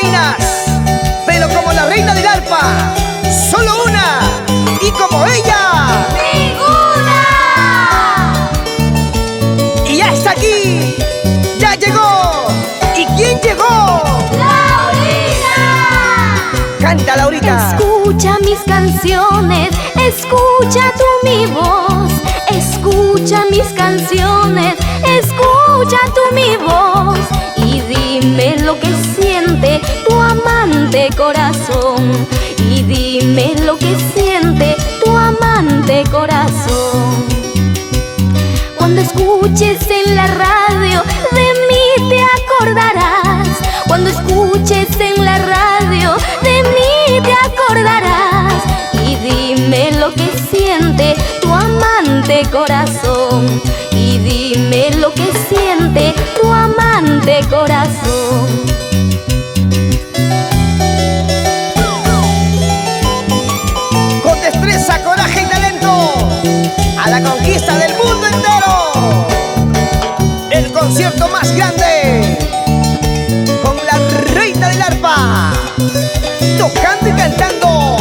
reinas, pero como la reina del arpa, solo una, y como ella, ¡ninguna! y ya está aquí, ya llegó. ¿Y quién llegó? ¡Laurita! Canta, Laurita. Escucha mis canciones, escucha tú mi voz. Escucha mis canciones, escucha tú mi voz. Y dime lo que siente tu amante corazón. Y dime lo que siente tu amante corazón. Cuando escuches en la radio, de mí te acordarás. Cuando escuches en la radio, de mí te acordarás. Y dime lo que siente tu amante corazón. Y dime lo que siente tu amante corazón. Con destreza, coraje y talento, a la conquista del mundo entero. El concierto más grande, con la reina del arpa, tocando y cantando.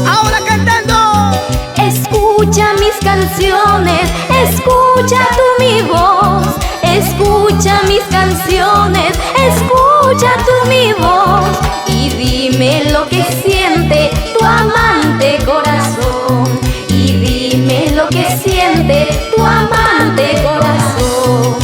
Ahora cantando. Escucha mis canciones, escucha tú mi voz. Escucha mis canciones, escucha tú mi voz. Y dime lo que siente tu amante corazón. Y dime lo que siente tu amante corazón.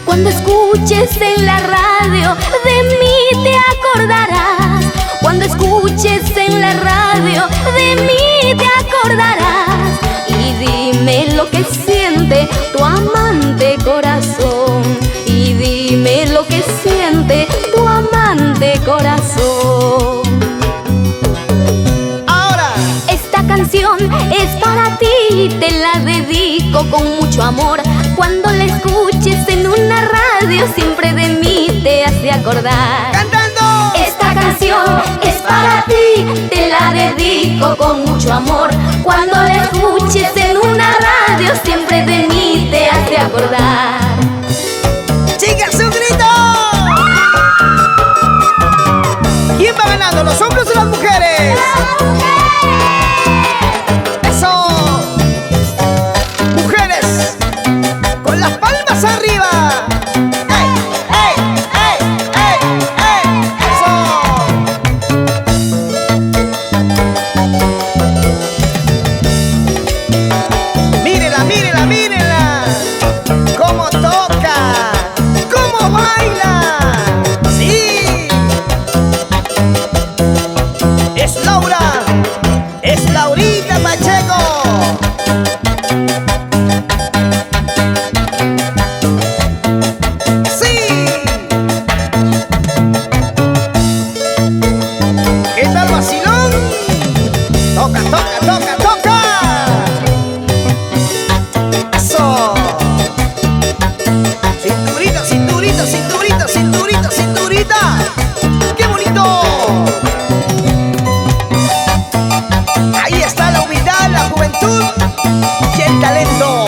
Cuando escuches en la radio, de mí te acordarás. Cuando escuches en la radio, de mí te acordarás. Y dime lo que siente tu amante corazón. Y dime lo que siente tu amante corazón. Ahora. Esta canción es para ti, te la dedico con mucho amor. Cuando la escuches en una radio, siempre de mí te has de acordar. Cantando. Esta canción es para ti, te la dedico con mucho amor. Cuando la escuches en una radio, siempre de mí te has de acordar. ¡Chicas, un grito! ¿Quién va ganando, los hombres o las mujeres? ¡Eso! Mujeres, con las palmas arriba. ¡Ey, ey, ey, ey, ey! ¡Eso! Mírenla, mírenla, mírenla. Cómo toca, cómo baila. Sí. Es Laura, es Laurita Pacheco. Sí. ¿Qué tal, vacilón? Toca, toca, toca, toca. Eso. Cinturita, cinturita, cinturita, cinturita, cinturita. ¡Qué bonito! Ahí está la humildad, la juventud y el talento.